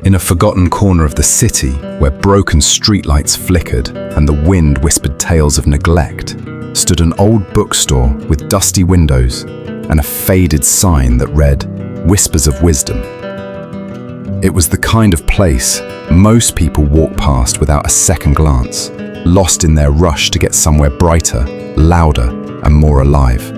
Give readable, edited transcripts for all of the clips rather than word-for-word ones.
In a forgotten corner of the city, where broken streetlights flickered and the wind whispered tales of neglect, stood an old bookstore with dusty windows and a faded sign that read, "Whispers of Wisdom." It was the kind of place most people walk past without a second glance, lost in their rush to get somewhere brighter, louder, and more alive.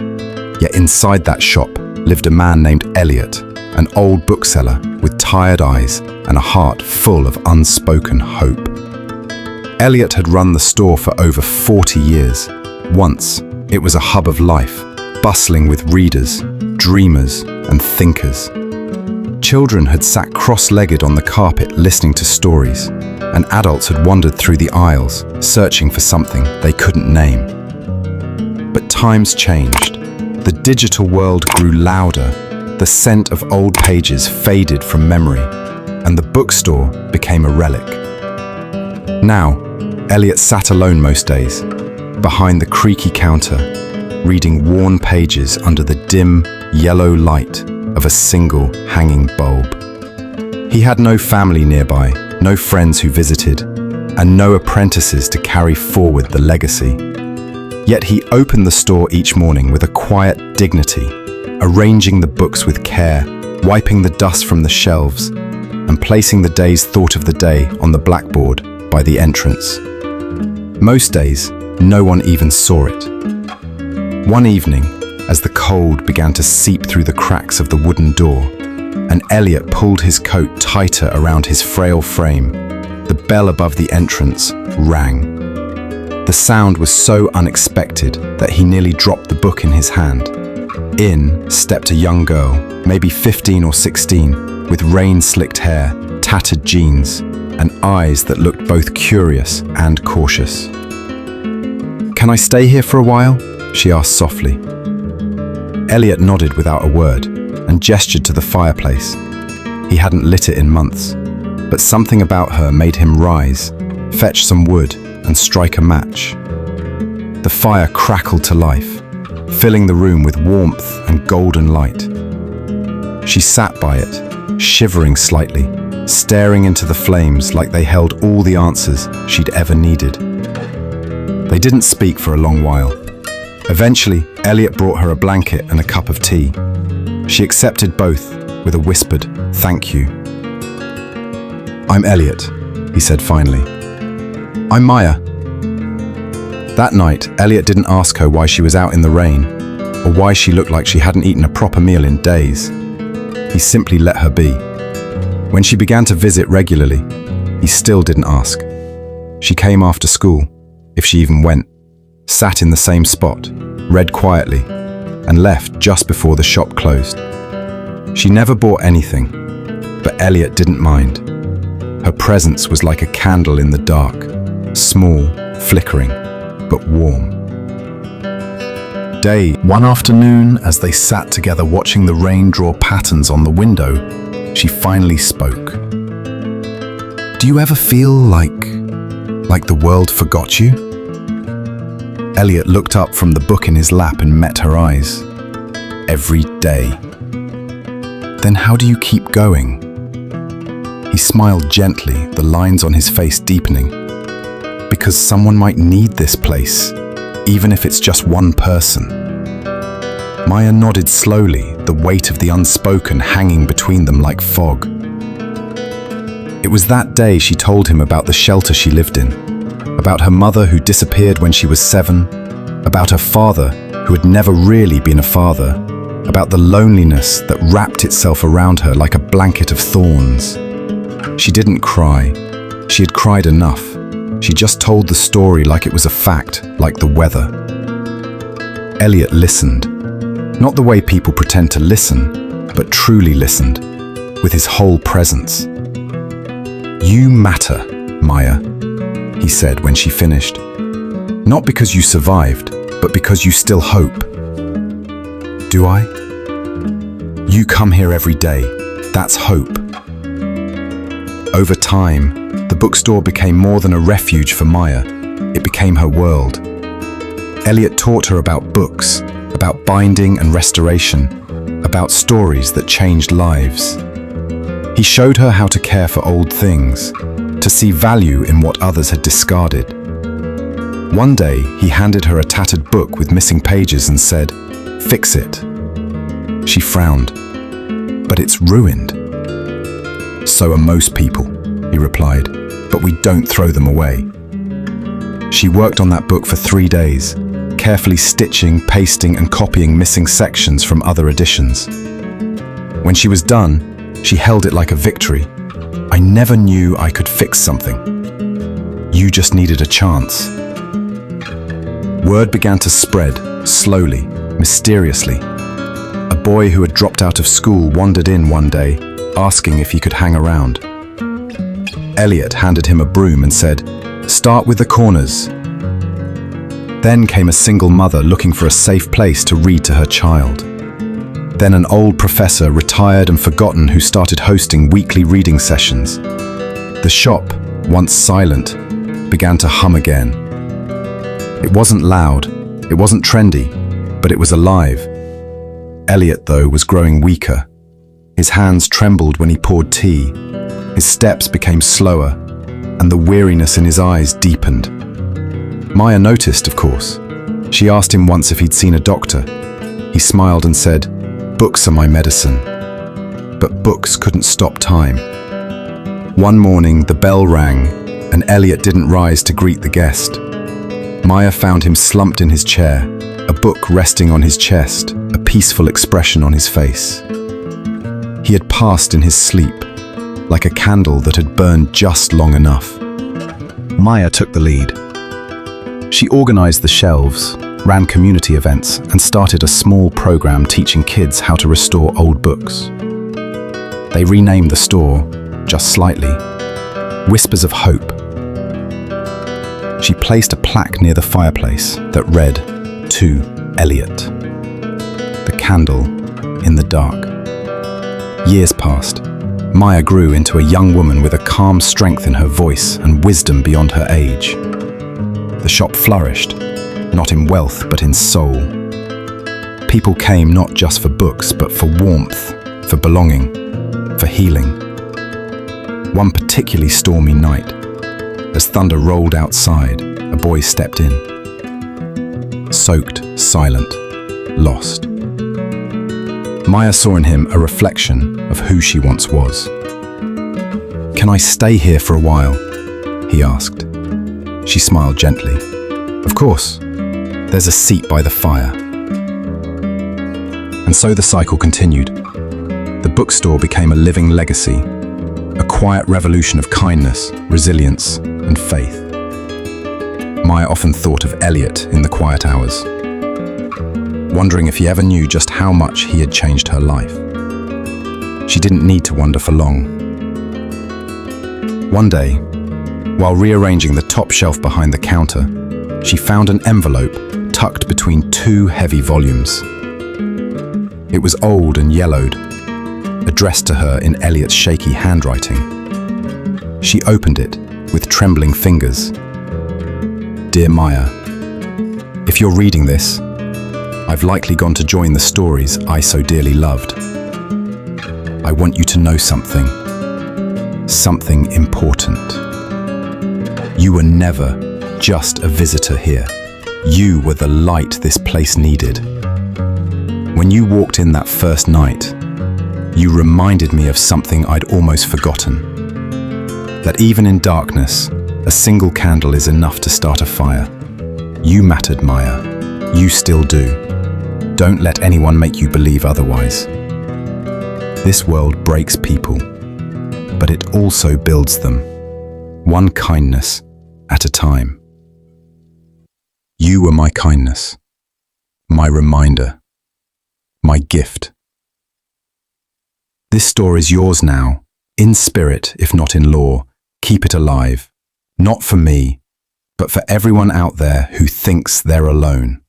Yet inside that shop lived a man named Elliot, an old bookseller with tired eyes and a heart full of unspoken hope. Elliot had run the store for over 40 years. Once, it was a hub of life, bustling with readers, dreamers, and thinkers. Children had sat cross-legged on the carpet listening to stories, and adults had wandered through the aisles, searching for something they couldn't name. But times changed. The digital world grew louder, the scent of old pages faded from memory, and the bookstore became a relic. Now, Elliot sat alone most days, behind the creaky counter, reading worn pages under the dim, yellow light of a single hanging bulb. He had no family nearby, no friends who visited, and no apprentices to carry forward the legacy. Yet he opened the store each morning with a quiet dignity, arranging the books with care, wiping the dust from the shelves, and placing the day's thought of the day on the blackboard by the entrance. Most days, no one even saw it. One evening, as the cold began to seep through the cracks of the wooden door, and Elliot pulled his coat tighter around his frail frame, the bell above the entrance rang. The sound was so unexpected that he nearly dropped the book in his hand. In stepped a young girl, maybe 15 or 16, with rain-slicked hair, tattered jeans, and eyes that looked both curious and cautious. "Can I stay here for a while?" she asked softly. Elliot nodded without a word and gestured to the fireplace. He hadn't lit it in months, but something about her made him rise, fetch some wood, and strike a match. The fire crackled to life, filling the room with warmth and golden light. She sat by it, shivering slightly, staring into the flames like they held all the answers she'd ever needed. They didn't speak for a long while. Eventually, Elliot brought her a blanket and a cup of tea. She accepted both with a whispered, "Thank you." "I'm Elliot," he said finally. "I'm Maya." That night, Elliot didn't ask her why she was out in the rain, or why she looked like she hadn't eaten a proper meal in days. He simply let her be. When she began to visit regularly, he still didn't ask. She came after school, if she even went, sat in the same spot, read quietly, and left just before the shop closed. She never bought anything, but Elliot didn't mind. Her presence was like a candle in the dark, small, flickering, but warm. One afternoon, as they sat together watching the rain draw patterns on the window, she finally spoke. "Do you ever feel like the world forgot you?" Elliot looked up from the book in his lap and met her eyes. "Every day." "Then how do you keep going?" He smiled gently, the lines on his face deepening. "Because someone might need this place, even if it's just one person." Maya nodded slowly, the weight of the unspoken hanging between them like fog. It was that day she told him about the shelter she lived in, about her mother who disappeared when she was 7, about her father who had never really been a father, about the loneliness that wrapped itself around her like a blanket of thorns. She didn't cry. She had cried enough. She just told the story like it was a fact, like the weather. Elliot listened. Not the way people pretend to listen, but truly listened, with his whole presence. "You matter, Maya," he said when she finished. "Not because you survived, but because you still hope." "Do I?" "You come here every day. That's hope." Over time, the bookstore became more than a refuge for Maya. It became her world. Elliot taught her about books, about binding and restoration, about stories that changed lives. He showed her how to care for old things, to see value in what others had discarded. One day, he handed her a tattered book with missing pages and said, "Fix it." She frowned. "But it's ruined." "So are most people," he replied, "but we don't throw them away." She worked on that book for 3 days, carefully stitching, pasting, and copying missing sections from other editions. When she was done, she held it like a victory. "I never knew I could fix something. You just needed a chance." Word began to spread, slowly, mysteriously. A boy who had dropped out of school wandered in one day, asking if he could hang around. Elliot handed him a broom and said, "Start with the corners." Then came a single mother looking for a safe place to read to her child. Then an old professor, retired and forgotten, who started hosting weekly reading sessions. The shop, once silent, began to hum again. It wasn't loud, it wasn't trendy, but it was alive. Elliot, though, was growing weaker. His hands trembled when he poured tea. His steps became slower, and the weariness in his eyes deepened. Maya noticed, of course. She asked him once if he'd seen a doctor. He smiled and said, "Books are my medicine." But books couldn't stop time. One morning, the bell rang, and Elliot didn't rise to greet the guest. Maya found him slumped in his chair, a book resting on his chest, a peaceful expression on his face. He had passed in his sleep, like a candle that had burned just long enough. Maya took the lead. She organized the shelves, ran community events, and started a small program teaching kids how to restore old books. They renamed the store, just slightly, Whispers of Hope. She placed a plaque near the fireplace that read, "To Elliot." The candle in the dark. Years passed. Maya grew into a young woman with a calm strength in her voice and wisdom beyond her age. The shop flourished, not in wealth but in soul. People came not just for books but for warmth, for belonging, for healing. One particularly stormy night, as thunder rolled outside, a boy stepped in. Soaked, silent, lost. Maya saw in him a reflection of who she once was. "Can I stay here for a while?" he asked. She smiled gently. "Of course. There's a seat by the fire." And so the cycle continued. The bookstore became a living legacy, a quiet revolution of kindness, resilience, and faith. Maya often thought of Elliot in the quiet hours, wondering if he ever knew just how much he had changed her life. She didn't need to wonder for long. One day, while rearranging the top shelf behind the counter, she found an envelope tucked between 2 heavy volumes. It was old and yellowed, addressed to her in Elliot's shaky handwriting. She opened it with trembling fingers. "Dear Maya, if you're reading this, I've likely gone to join the stories I so dearly loved. I want you to know something important. You were never just a visitor here. You were the light this place needed. When you walked in that first night, you reminded me of something I'd almost forgotten. That even in darkness, a single candle is enough to start a fire. You mattered, Maya. You still do. Don't let anyone make you believe otherwise. This world breaks people, but it also builds them, one kindness at a time. You were my kindness, my reminder, my gift. This story is yours now, in spirit if not in law. Keep it alive, not for me, but for everyone out there who thinks they're alone.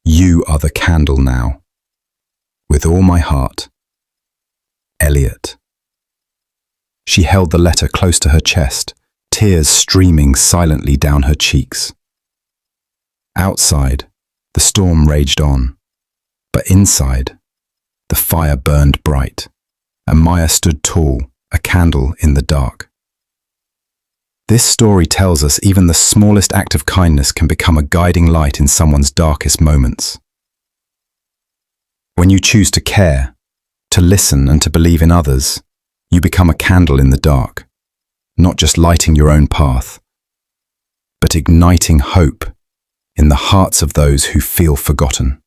You are the candle now. With all my heart, Elliot. She held the letter close to her chest, tears streaming silently down her cheeks. Outside, the storm raged on, but inside, the fire burned bright, and Maya stood tall, a candle in the dark. This story tells us even the smallest act of kindness can become a guiding light in someone's darkest moments. When you choose to care, to listen and to believe in others, you become a candle in the dark, not just lighting your own path, but igniting hope in the hearts of those who feel forgotten.